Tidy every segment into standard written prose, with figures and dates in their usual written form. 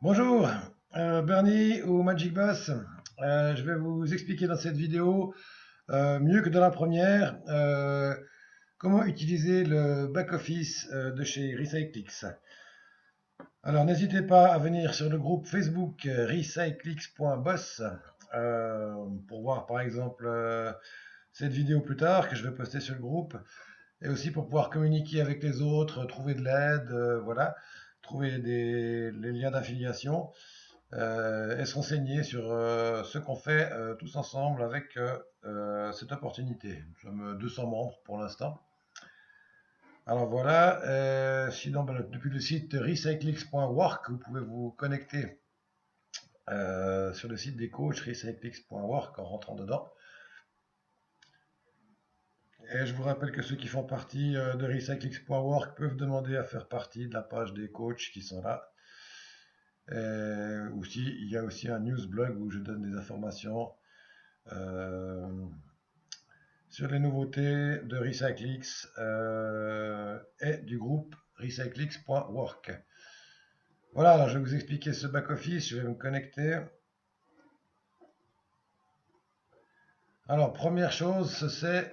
Bonjour, Bernie ou Magic Boss. Je vais vous expliquer dans cette vidéo, mieux que dans la première, comment utiliser le back-office de chez Recyclix. Alors n'hésitez pas à venir sur le groupe Facebook recyclix.boss pour voir par exemple cette vidéo plus tard que je vais poster sur le groupe et aussi pour pouvoir communiquer avec les autres, trouver de l'aide, voilà, trouver les liens d'affiliation. Et se renseigner sur ce qu'on fait tous ensemble avec cette opportunité. Nous sommes 200 membres pour l'instant. Alors voilà, sinon depuis le site recyclix.work, vous pouvez vous connecter sur le site des coachs recyclix.work en rentrant dedans. Et je vous rappelle que ceux qui font partie de recyclix.work peuvent demander à faire partie de la page des coachs qui sont là. Aussi, il y a aussi un newsblog où je donne des informations euh, sur les nouveautés de Recyclix et du groupe recyclix.work. Voilà, alors je vais vous expliquer ce back-office, je vais me connecter. Alors, première chose, c'est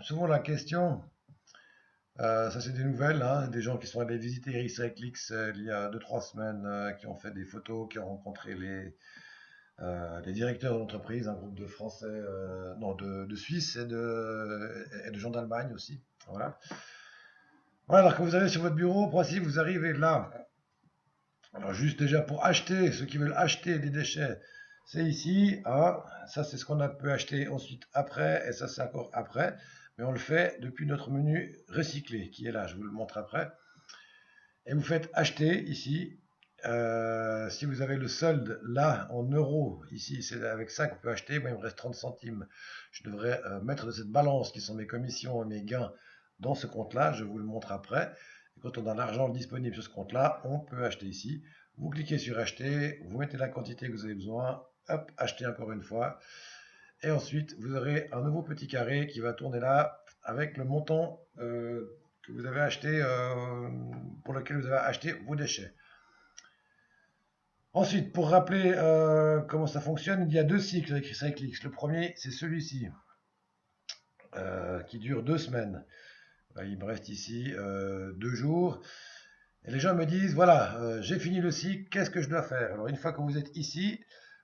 souvent la question, ça c'est des nouvelles, hein, des gens qui sont allés visiter Recyclix il y a 2-3 semaines, qui ont fait des photos, qui ont rencontré les directeurs d'entreprise, un groupe de Français, non, de Suisse et de gens d'Allemagne aussi. Voilà. Voilà, alors que vous avez sur votre bureau, pour ainsi vous arrivez là. Alors juste déjà pour acheter, ceux qui veulent acheter des déchets, c'est ici. Ah, ça c'est ce qu'on a peut acheter ensuite après, et ça c'est encore après. Mais on le fait depuis notre menu recycler qui est là, je vous le montre après. Et vous faites acheter ici. Si vous avez le solde là en euros, ici c'est avec ça qu'on peut acheter, moi il me reste 30 centimes. Je devrais mettre de cette balance qui sont mes commissions et mes gains dans ce compte-là, je vous le montre après. Et quand on a l'argent disponible sur ce compte-là, on peut acheter ici. Vous cliquez sur acheter, vous mettez la quantité que vous avez besoin, hop, acheter encore une fois. Et ensuite, vous aurez un nouveau petit carré qui va tourner là avec le montant que vous avez acheté, pour lequel vous avez acheté vos déchets. Ensuite, pour rappeler comment ça fonctionne, il y a deux cycles avec Recyclix. Le premier, c'est celui-ci, qui dure 2 semaines. Il me reste ici 2 jours. Et les gens me disent, voilà, j'ai fini le cycle, qu'est-ce que je dois faire? Alors une fois que vous êtes ici,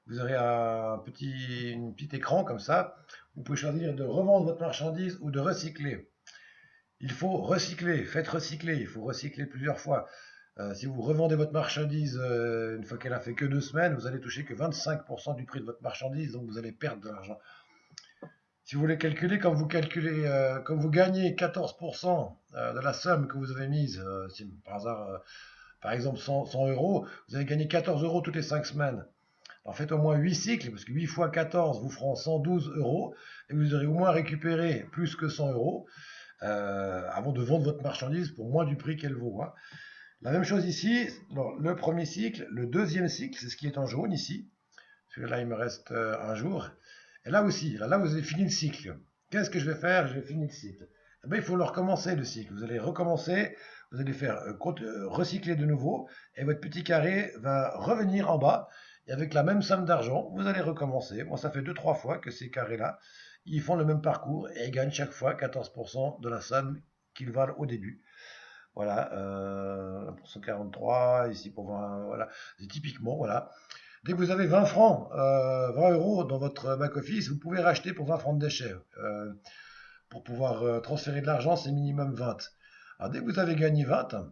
vous aurez un petit écran comme ça. Vous pouvez choisir de revendre votre marchandise ou de recycler. Il faut recycler, faites recycler, il faut recycler plusieurs fois. Si vous revendez votre marchandise une fois qu'elle a fait que 2 semaines, vous allez toucher que 25% du prix de votre marchandise, donc vous allez perdre de l'argent. Si vous voulez calculer, comme vous gagnez 14% de la somme que vous avez mise, si par hasard, par exemple 100 euros, vous allez gagner 14 euros toutes les 5 semaines. Alors faites au moins 8 cycles, parce que 8 fois 14 vous feront 112 euros, et vous aurez au moins récupéré plus que 100 euros avant de vendre votre marchandise pour moins du prix qu'elle vaut, hein. La même chose ici, le premier cycle, le deuxième cycle, c'est ce qui est en jaune ici. Celui-là, il me reste un jour. Et là aussi, là, vous avez fini le cycle. Qu'est-ce que je vais faire? Je vais finir le cycle. Eh bien, il faut le recommencer le cycle. Vous allez recommencer, vous allez faire recycler de nouveau, et votre petit carré va revenir en bas. Et avec la même somme d'argent, vous allez recommencer. Moi, ça fait 2-3 fois que ces carrés-là, ils font le même parcours et ils gagnent chaque fois 14% de la somme qu'ils valent au début. Voilà, pour 143, ici pour 20, voilà. C'est typiquement, voilà. Dès que vous avez 20 francs, 20 euros dans votre back-office, vous pouvez racheter pour 20 francs de déchets. Pour pouvoir transférer de l'argent, c'est minimum 20. Alors dès que vous avez gagné 20,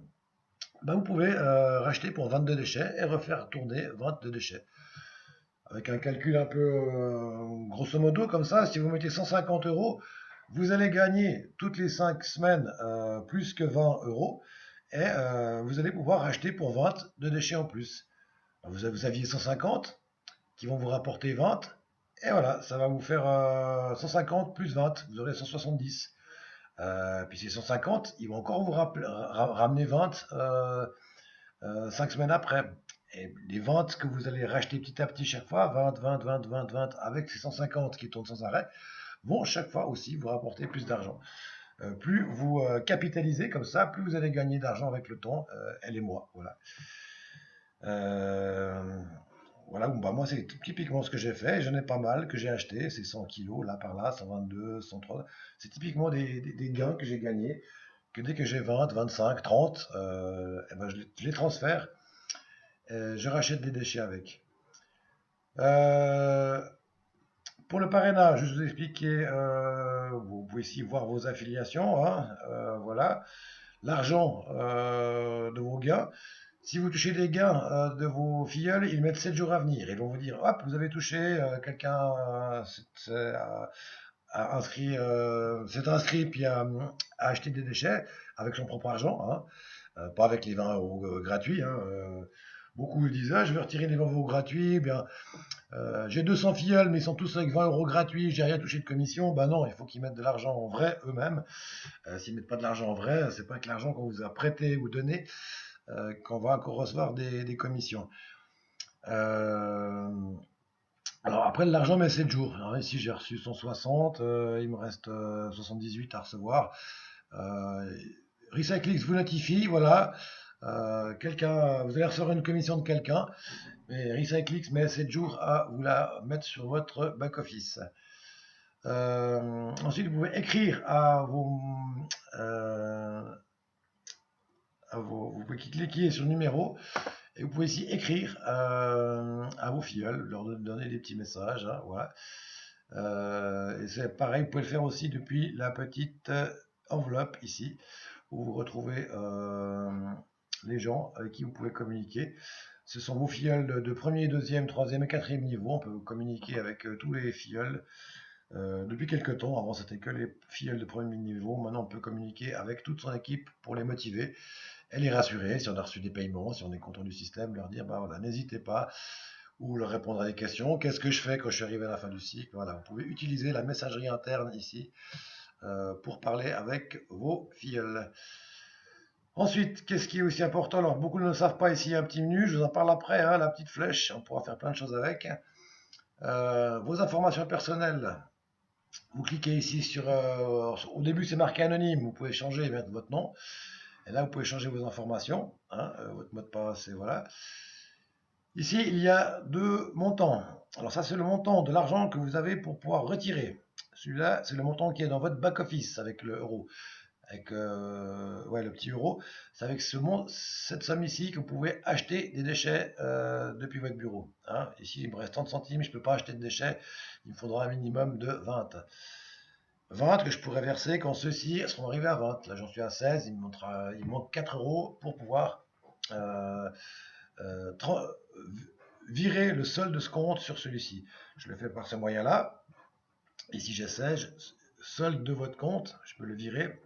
ben, vous pouvez racheter pour 22 déchets et refaire tourner 22 déchets. Avec un calcul un peu grosso modo comme ça, si vous mettez 150 euros, vous allez gagner toutes les 5 semaines plus que 20 euros et vous allez pouvoir racheter pour 20 de déchets en plus. Vous aviez 150 qui vont vous rapporter 20 et voilà, ça va vous faire 150 plus 20, vous aurez 170. Puis ces 150, ils vont encore vous ramener 20 5 semaines après. Et les ventes que vous allez racheter petit à petit chaque fois, 20, 20, 20, 20, 20, avec ces 150 qui tournent sans arrêt, vont chaque fois aussi vous rapporter plus d'argent. Plus vous capitalisez comme ça, plus vous allez gagner d'argent avec le temps, et les mois. Voilà. Euh, voilà, bon, bah, moi c'est typiquement ce que j'ai fait, j'en ai pas mal que j'ai acheté, c'est 100 kilos là par là, 122, 103, c'est typiquement des gains que j'ai gagnés, que dès que j'ai 20, 25, 30, eh ben, je les transfère, je rachète des déchets avec. Euh, pour le parrainage, je vous ai expliqué, vous pouvez ici voir vos affiliations, hein, voilà, l'argent de vos gains. Si vous touchez des gains de vos filleuls, ils mettent 7 jours à venir. Ils vont vous dire, hop, vous avez touché, quelqu'un s'est inscrit puis a acheté des déchets avec son propre argent, hein, pas avec les 20 euros gratuits. Hein, beaucoup disent, ah, je vais retirer les 20 euros gratuits, eh bien, j'ai 200 filleuls, mais ils sont tous avec 20 euros gratuits, j'ai rien touché de commission. Ben non, il faut qu'ils mettent de l'argent en vrai eux-mêmes. S'ils mettent pas de l'argent en vrai, c'est pas avec l'argent qu'on vous a prêté ou donné qu'on va encore recevoir des commissions. Euh, alors après, l'argent met 7 jours. Alors ici, j'ai reçu 160, il me reste 78 à recevoir. Euh, Recyclix vous notifie, voilà. Vous allez recevoir une commission de quelqu'un, mais Recyclix met 7 jours à vous la mettre sur votre back-office. Ensuite, vous pouvez écrire euh, vous pouvez cliquer sur le numéro et vous pouvez ici écrire à vos filleuls, leur donner des petits messages, hein, voilà. Et c'est pareil, vous pouvez le faire aussi depuis la petite enveloppe ici, où vous retrouvez les gens avec qui vous pouvez communiquer. Ce sont vos filleuls de premier, deuxième, troisième et quatrième niveau. On peut communiquer avec tous les filleuls depuis quelques temps. Avant, c'était que les filleuls de premier niveau. Maintenant, on peut communiquer avec toute son équipe pour les motiver et les rassurer. Si on a reçu des paiements, si on est content du système, leur dire, bah voilà, n'hésitez pas, ou leur répondre à des questions. Qu'est-ce que je fais quand je suis arrivé à la fin du cycle? Voilà, vous pouvez utiliser la messagerie interne ici pour parler avec vos filleuls. Ensuite, qu'est-ce qui est aussi important? Alors, beaucoup ne le savent pas ici, un petit menu, je vous en parle après, hein, la petite flèche, on pourra faire plein de choses avec. Vos informations personnelles, vous cliquez ici sur... au début, c'est marqué anonyme, vous pouvez changer et mettre votre nom. Et là, vous pouvez changer vos informations, hein, votre mot de passe, et voilà. Ici, il y a deux montants. Alors ça, c'est le montant de l'argent que vous avez pour pouvoir retirer. Celui-là, c'est le montant qui est dans votre back-office avec le euro. Avec ouais, le petit euro. C'est avec cette somme ici que vous pouvez acheter des déchets depuis votre bureau. Hein. Ici, il me reste 30 centimes, je ne peux pas acheter de déchets. Il me faudra un minimum de 20. 20 que je pourrais verser quand ceux-ci seront arrivés à 20. Là, j'en suis à 16. Il me manque 4 euros pour pouvoir euh, euh, virer le solde de ce compte sur celui-ci. Je le fais par ce moyen-là. Ici, j'ai 16. Solde de votre compte, je peux le virer.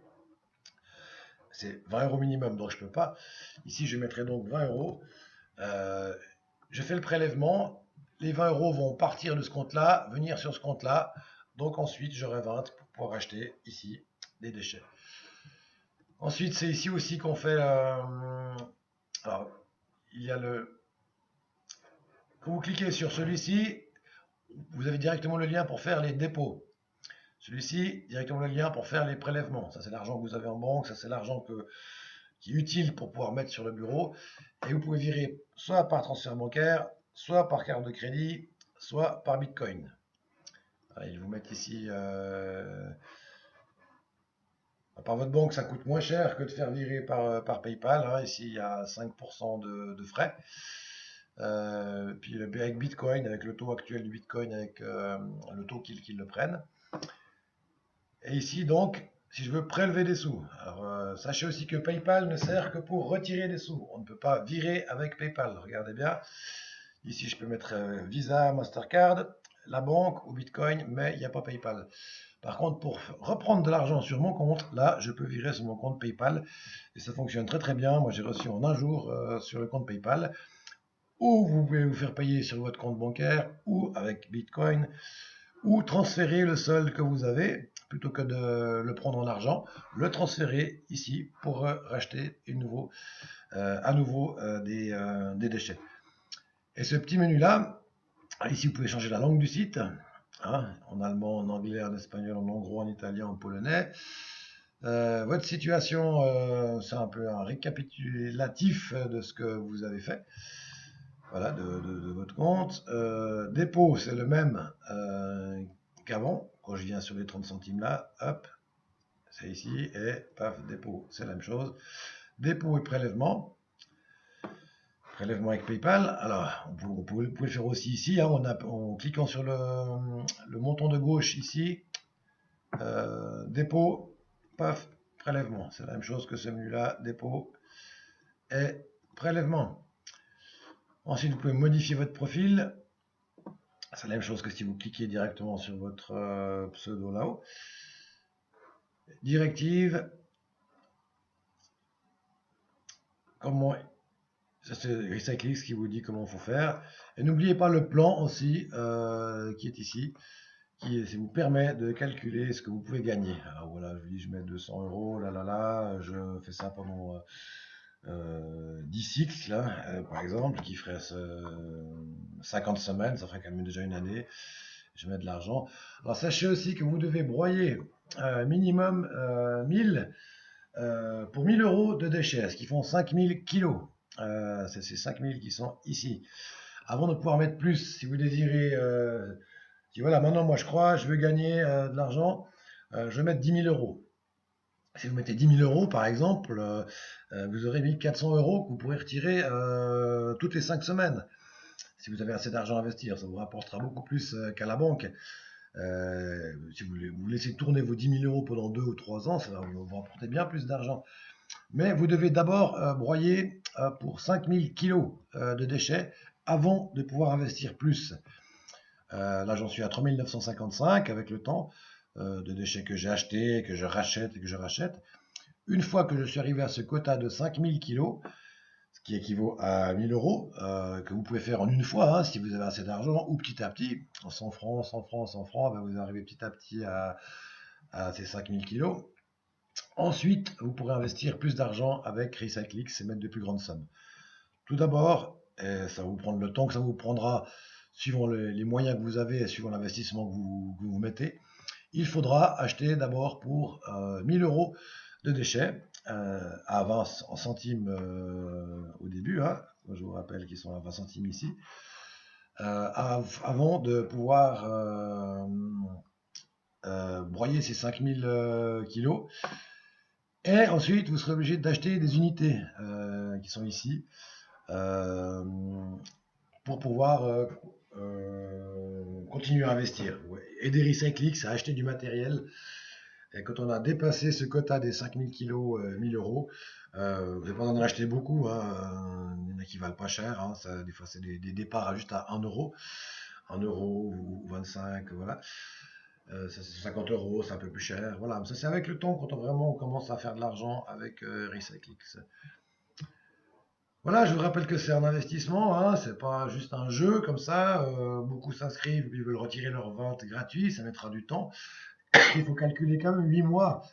C'est 20 euros minimum, donc je ne peux pas. Ici, je mettrai donc 20 euros. Je fais le prélèvement. Les 20 euros vont partir de ce compte-là, venir sur ce compte-là. Donc ensuite, j'aurai 20 pour pouvoir acheter ici des déchets. Ensuite, c'est ici aussi qu'on fait... alors, il y a le... Quand vous cliquez sur celui-ci, vous avez directement le lien pour faire les dépôts. Celui-ci, directement le lien pour faire les prélèvements. Ça, c'est l'argent que vous avez en banque. Ça, c'est l'argent qui est utile pour pouvoir mettre sur le bureau. Et vous pouvez virer soit par transfert bancaire, soit par carte de crédit, soit par Bitcoin. Ils vous mettent ici... par votre banque, ça coûte moins cher que de faire virer par PayPal. Hein. Ici, il y a 5% de frais. Puis avec Bitcoin, avec le taux actuel du Bitcoin, avec le taux qu'ils le prennent. Et ici, donc, si je veux prélever des sous, alors sachez aussi que PayPal ne sert que pour retirer des sous. On ne peut pas virer avec PayPal. Regardez bien. Ici, je peux mettre Visa, Mastercard, la banque ou Bitcoin, mais il n'y a pas PayPal. Par contre, pour reprendre de l'argent sur mon compte, là, je peux virer sur mon compte PayPal. Et ça fonctionne très très bien. Moi, j'ai reçu en un jour sur le compte PayPal. Ou vous pouvez vous faire payer sur votre compte bancaire ou avec Bitcoin, ou transférer le solde que vous avez, plutôt que de le prendre en argent, le transférer ici pour racheter à nouveau des déchets. Et ce petit menu-là, ici vous pouvez changer la langue du site, hein, en allemand, en anglais, en espagnol, en hongrois, en italien, en polonais. Votre situation, c'est un peu un récapitulatif de ce que vous avez fait. voilà, de votre compte. Dépôt, c'est le même qu'avant. Quand je viens sur les 30 centimes là, hop, c'est ici, et paf, dépôt, c'est la même chose. Dépôt et prélèvement. Prélèvement avec PayPal. Alors, vous pouvez le faire aussi ici, hein, en cliquant sur le montant de gauche ici. Dépôt, paf, prélèvement. C'est la même chose que ce menu-là, dépôt et prélèvement. Ensuite, vous pouvez modifier votre profil. C'est la même chose que si vous cliquez directement sur votre pseudo là-haut. Directive. Comment. Ça, c'est Recyclix qui vous dit comment il faut faire. Et n'oubliez pas le plan aussi qui est ici, qui vous permet de calculer ce que vous pouvez gagner. Alors voilà, je vous dis, je mets 200 euros, là, je fais ça pendant 10 cycles, là, par exemple, qui ferait 50 semaines, ça ferait quand même déjà une année. Je mets de l'argent. Alors sachez aussi que vous devez broyer minimum 1000 pour 1000 euros de déchets, ce qui font 5000 kilos. C'est ces 5000 qui sont ici. Avant de pouvoir mettre plus, si vous désirez, si voilà, maintenant moi je crois, je veux gagner de l'argent, je vais mettre 10 000 euros. Si vous mettez 10 000 euros par exemple, vous aurez 1400 euros que vous pourrez retirer toutes les 5 semaines. Si vous avez assez d'argent à investir, ça vous rapportera beaucoup plus qu'à la banque. Si vous laissez tourner vos 10 000 euros pendant 2 ou 3 ans, ça va vous rapporter bien plus d'argent. Mais vous devez d'abord broyer pour 5000 kilos de déchets avant de pouvoir investir plus. Là, j'en suis à 3955 avec le temps de déchets que j'ai achetés, que je rachète et que je rachète. Une fois que je suis arrivé à ce quota de 5000 kilos, ce qui équivaut à 1000 euros, que vous pouvez faire en une fois, hein, si vous avez assez d'argent, ou petit à petit, en 100 francs, 100 francs, 100 francs, ben vous arrivez petit à petit à ces 5000 kilos. Ensuite, vous pourrez investir plus d'argent avec Recyclix et mettre de plus grandes sommes. Tout d'abord, et ça va vous prendre le temps que ça vous prendra, suivant les moyens que vous avez et suivant l'investissement que vous mettez, il faudra acheter d'abord pour 1000 euros de déchets à 20 centimes au début. Hein. Je vous rappelle qu'ils sont à 20 centimes ici. Avant de pouvoir broyer ces 5000 kilos. Et ensuite, vous serez obligé d'acheter des unités qui sont ici pour pouvoir continuer à investir. Aider Recyclix à acheter du matériel. Et quand on a dépassé ce quota des 5000 kilos, 1000 euros, vous n'avez pas besoin d'en acheter beaucoup. Hein, il y en a qui valent pas cher. Hein, ça, des fois, c'est des départs juste à 1 euro. 1 euro ou 25, voilà. Ça, c'est 50 euros, c'est un peu plus cher. Voilà, ça c'est avec le temps quand on commence à faire de l'argent avec Recyclix. Voilà, je vous rappelle que c'est un investissement, hein, c'est pas juste un jeu comme ça. Beaucoup s'inscrivent, ils veulent retirer leur vente gratuit, ça mettra du temps. Il faut calculer quand même 8 mois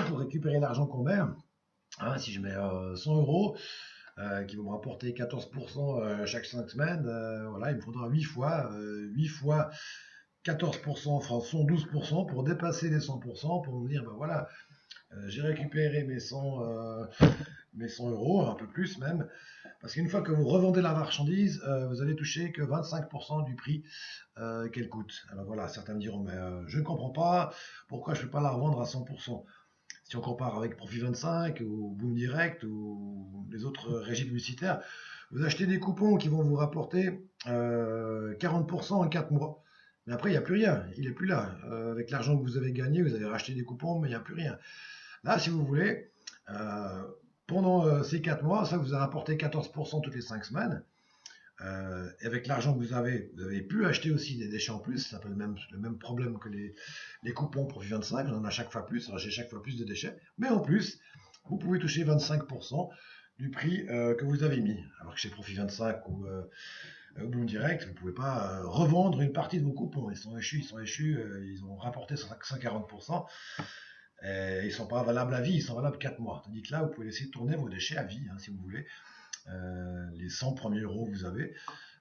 pour récupérer l'argent qu'on met. Hein, si je mets 100 euros, qui vont me rapporter 14% chaque 5 semaines, voilà, il me faudra 8 fois, 8 fois 14%, enfin 112% pour dépasser les 100%, pour me dire, ben voilà, j'ai récupéré mes 100 euros, un peu plus même, parce qu'une fois que vous revendez la marchandise, vous allez toucher que 25% du prix qu'elle coûte. Alors voilà, certains me diront, mais je ne comprends pas, pourquoi je ne peux pas la revendre à 100%. Si on compare avec Profit 25 ou Boom Direct ou les autres régies publicitaires, vous achetez des coupons qui vont vous rapporter 40% en 4 mois. Mais après, il n'y a plus rien, il n'est plus là. Avec l'argent que vous avez gagné, vous avez racheté des coupons, mais il n'y a plus rien. Là, si vous voulez, pendant ces 4 mois, ça vous a rapporté 14% toutes les 5 semaines. Et avec l'argent que vous avez pu acheter aussi des déchets en plus. C'est un peu le même problème que les coupons Profit 25. J'en ai à chaque fois plus. Alors j'ai chaque fois plus de déchets. Mais en plus, vous pouvez toucher 25% du prix que vous avez mis. Alors que chez Profit 25 ou Bloom Direct, vous ne pouvez pas revendre une partie de vos coupons. Ils sont échus, ils ont rapporté 140%. Et ils ne sont pas valables à vie, ils sont valables 4 mois. Tandis que là, vous pouvez laisser tourner vos déchets à vie, hein, si vous voulez. Les 100 premiers euros que vous avez.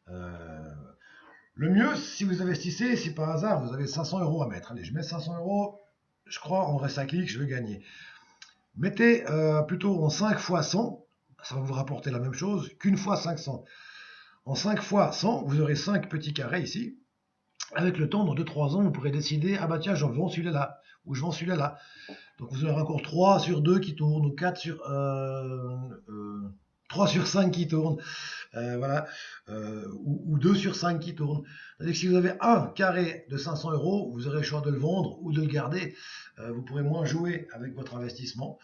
Le mieux, si vous investissez, si par hasard vous avez 500 euros à mettre, allez, je mets 500 euros, je crois en Recyclix, je vais gagner. Mettez plutôt en 5 fois 100, ça va vous rapporter la même chose qu'une fois 500. En 5 fois 100, vous aurez 5 petits carrés ici. Avec le temps, dans 2-3 ans, vous pourrez décider, ah bah tiens, j'en vends celui-là, ou je vends celui-là. Donc vous aurez encore 3 sur 2 qui tournent, ou 3 sur 5 qui tournent, voilà, ou 2 sur 5 qui tournent. C'est-à-dire que si vous avez un carré de 500 euros, vous aurez le choix de le vendre ou de le garder. Vous pourrez moins jouer avec votre investissement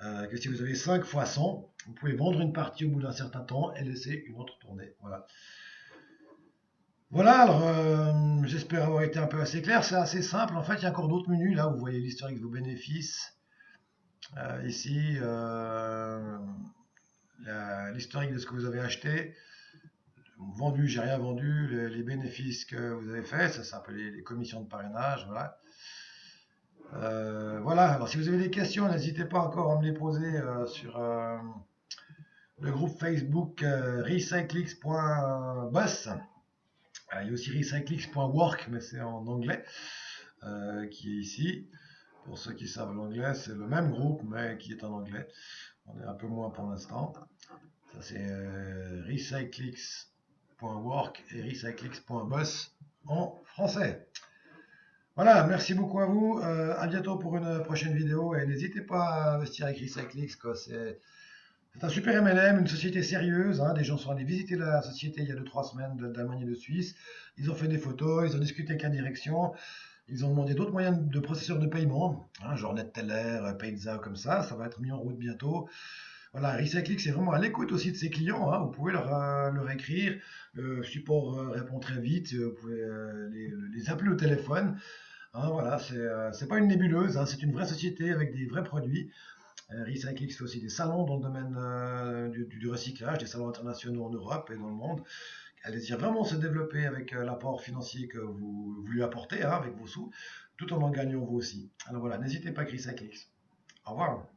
que si vous avez 5 fois 100. Vous pouvez vendre une partie au bout d'un certain temps et laisser une autre tourner. Voilà. Voilà, alors j'espère avoir été un peu assez clair. C'est assez simple. En fait, il y a encore d'autres menus là où vous voyez l'historique de vos bénéfices. Ici, l'historique de ce que vous avez acheté. Vendu, j'ai rien vendu. Les bénéfices que vous avez faits, ça s'appelle les commissions de parrainage. Voilà. Voilà, alors si vous avez des questions, n'hésitez pas encore à me les poser sur le groupe Facebook recyclix.bus. Il y a aussi recyclix.work, mais c'est en anglais, qui est ici. Pour ceux qui savent l'anglais, c'est le même groupe, mais qui est en anglais. On est un peu moins pour l'instant. Ça, c'est recyclix.work et recyclix.bus en français. Voilà, merci beaucoup à vous. À bientôt pour une prochaine vidéo. Et n'hésitez pas à investir avec Recyclix, quoi. C'est un super MLM, une société sérieuse, hein. Des gens sont allés visiter la société il y a 2-3 semaines d'Allemagne et de Suisse. Ils ont fait des photos, ils ont discuté avec la direction. Ils ont demandé d'autres moyens de processeurs de paiement, hein, genre NetTeller, Payza, comme ça. Ça va être mis en route bientôt. Voilà, Recyclix est vraiment à l'écoute aussi de ses clients, hein. Vous pouvez leur écrire. Le support répond très vite. Vous pouvez les appeler au téléphone. Hein, voilà, c'est pas une nébuleuse, hein, c'est une vraie société avec des vrais produits. Recyclix fait aussi des salons dans le domaine du recyclage, des salons internationaux en Europe et dans le monde. Elle désire vraiment se développer avec l'apport financier que vous lui apportez, hein, avec vos sous, tout en gagnant vous aussi. Alors voilà, n'hésitez pas, Recyclix. Au revoir.